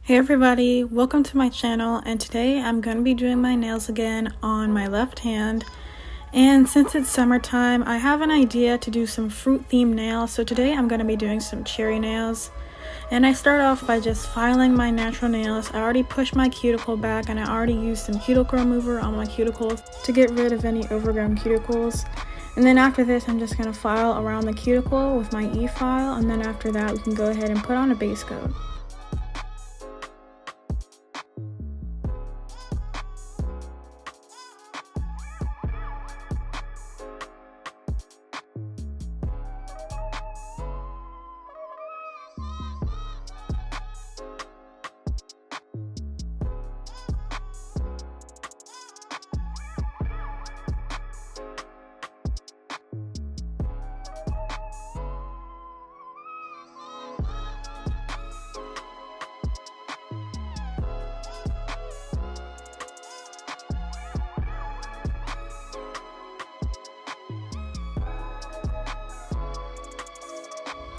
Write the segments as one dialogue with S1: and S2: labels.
S1: Hey everybody, welcome to my channel, and today I'm going to be doing my nails again on my left hand. And since it's summertime, I have an idea to do some fruit themed nails, so today I'm going to be doing some cherry nails. And I start off by just filing my natural nails. I already pushed my cuticle back and I already used some cuticle remover on my cuticles to get rid of any overgrown cuticles. And then after this, I'm just going to file around the cuticle with my e-file, and then after that we can go ahead and put on a base coat.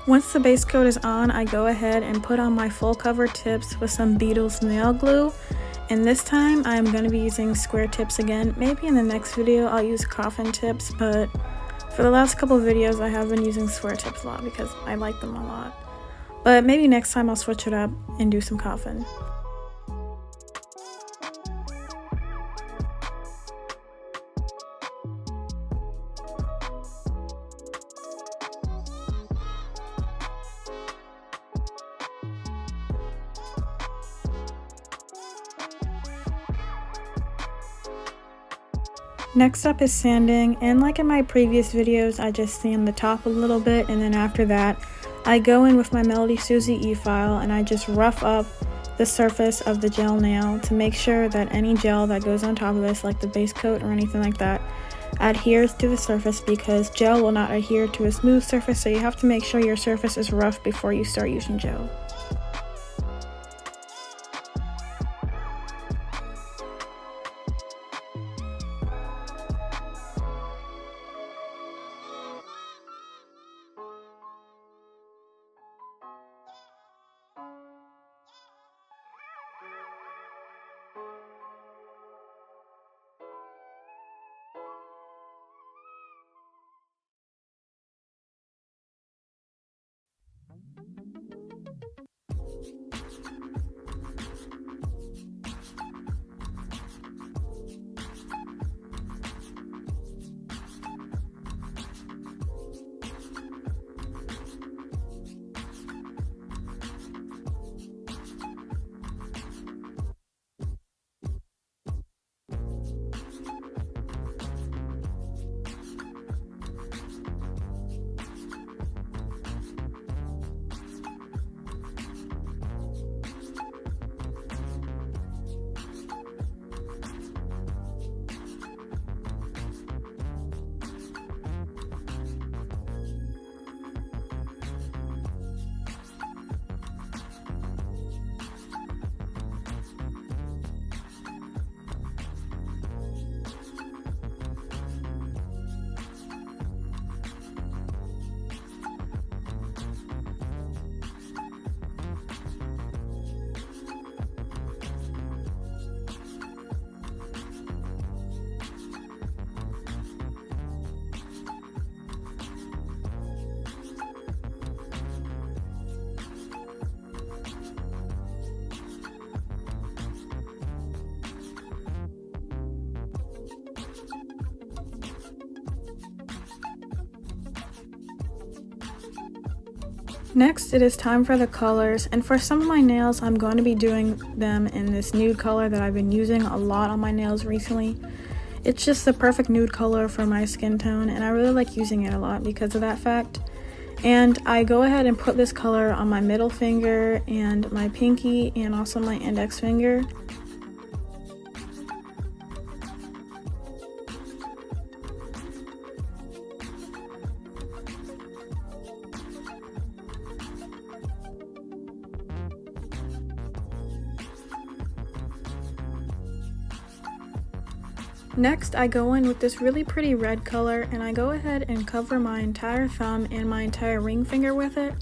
S1: Once the base coat is on, I go ahead and put on my full cover tips with some Beetles nail glue. And this time I'm going to be using square tips again. Maybe in the next video I'll use coffin tips, but for the last couple of videos I have been using square tips a lot because I like them a lot. But maybe next time I'll switch it up and do some coffin. Next up is sanding, and like in my previous videos, I just sand the top a little bit, and then after that I go in with my Melody Susie e-file and I just rough up the surface of the gel nail to make sure that any gel that goes on top of this, like the base coat or anything like that, adheres to the surface, because gel will not adhere to a smooth surface, so you have to make sure your surface is rough before you start using gel. Next, it is time for the colors, and for some of my nails I'm going to be doing them in this nude color that I've been using a lot on my nails recently. It's just the perfect nude color for my skin tone, and I really like using it a lot because of that fact. And I go ahead and put this color on my middle finger and my pinky and also my index finger. Next, I go in with this really pretty red color and I go ahead and cover my entire thumb and my entire ring finger with it.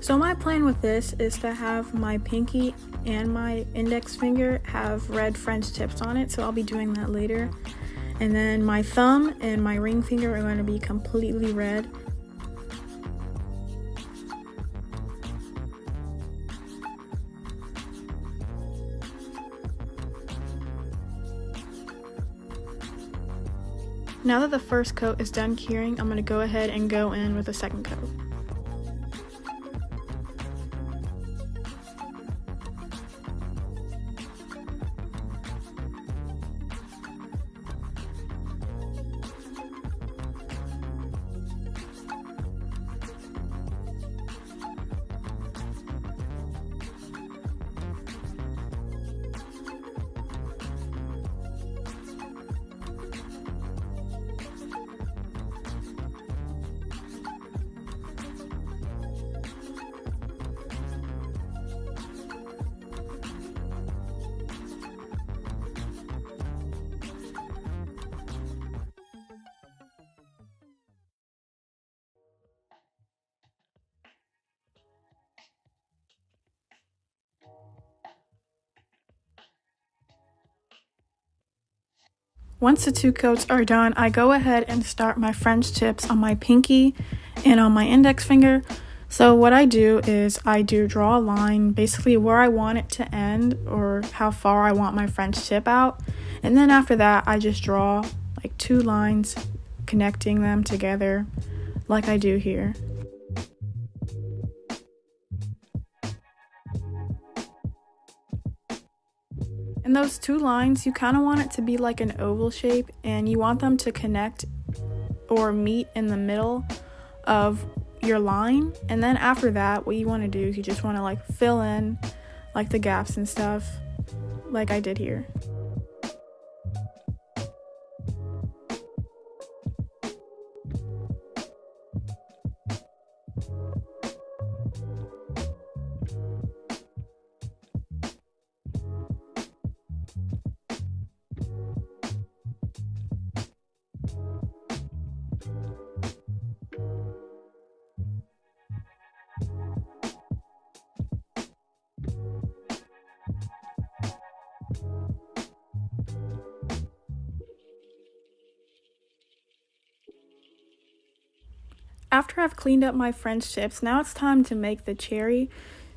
S1: So my plan with this is to have my pinky and my index finger have red French tips on it, so I'll be doing that later. And then my thumb and my ring finger are going to be completely red. Now that the first coat is done curing, I'm going to go ahead and go in with the second coat. Once the two coats are done, I go ahead and start my French tips on my pinky and on my index finger. So what I do is I draw a line basically where I want it to end or how far I want my French tip out. And then after that, I just draw like 2 lines connecting them together like I do here. And those 2 lines, you kind of want it to be like an oval shape, and you want them to connect or meet in the middle of your line. And then after that, what you want to do is you just want to like fill in like the gaps and stuff like I did here. After I've cleaned up my French tips, now it's time to make the cherry.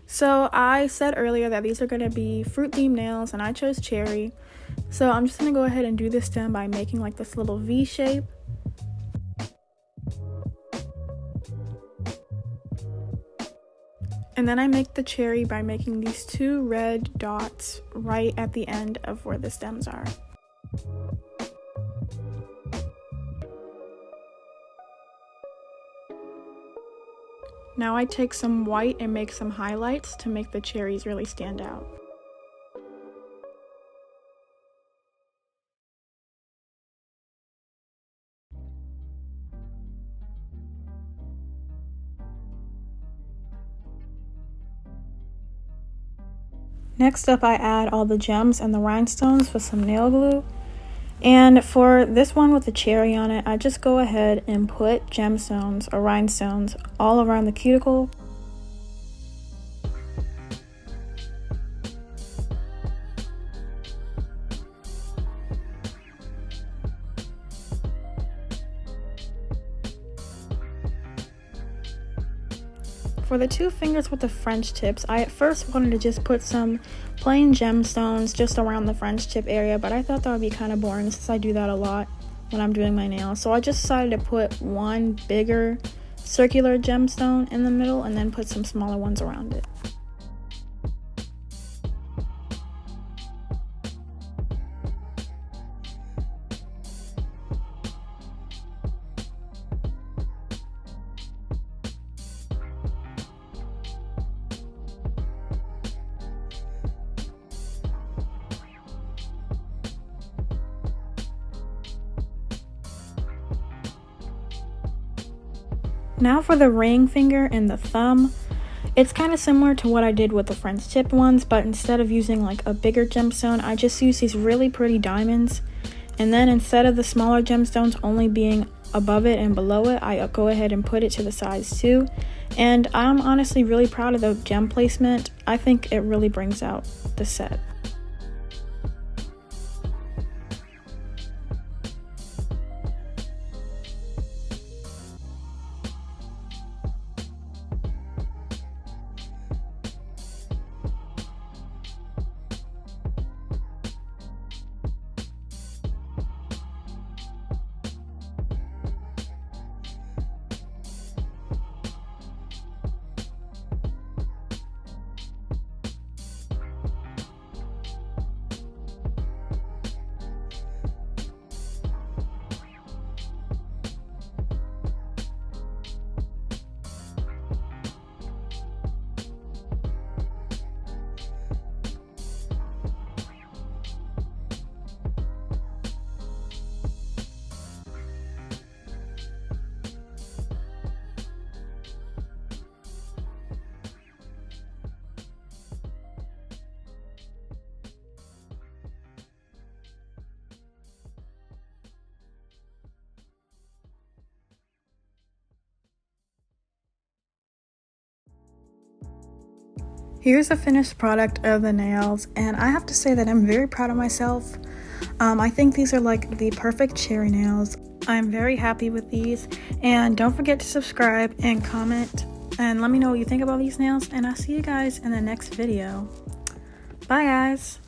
S1: So I said earlier that these are going to be fruit themed nails, and I chose cherry. So I'm just going to go ahead and do this stem by making like this little V shape. And then I make the cherry by making these 2 red dots right at the end of where the stems are. Now I take some white and make some highlights to make the cherries really stand out. Next up, I add all the gems and the rhinestones with some nail glue. And for this one with the cherry on it, I just go ahead and put gemstones or rhinestones all around the cuticle. For the 2 fingers with the French tips, I at first wanted to just put some plain gemstones just around the French tip area, but I thought that would be kind of boring since I do that a lot when I'm doing my nails. So I just decided to put one bigger circular gemstone in the middle and then put some smaller ones around it. Now for the ring finger and the thumb, it's kind of similar to what I did with the French tip ones, but instead of using like a bigger gemstone, I just use these really pretty diamonds. And then instead of the smaller gemstones only being above it and below it, I go ahead and put it to the sides too. And I'm honestly really proud of the gem placement. I think it really brings out the set. Here's a finished product of the nails, and I have to say that I'm very proud of myself. I think these are like the perfect cherry nails. I'm very happy with these, and don't forget to subscribe and comment and let me know what you think about these nails, and I'll see you guys in the next video. Bye guys!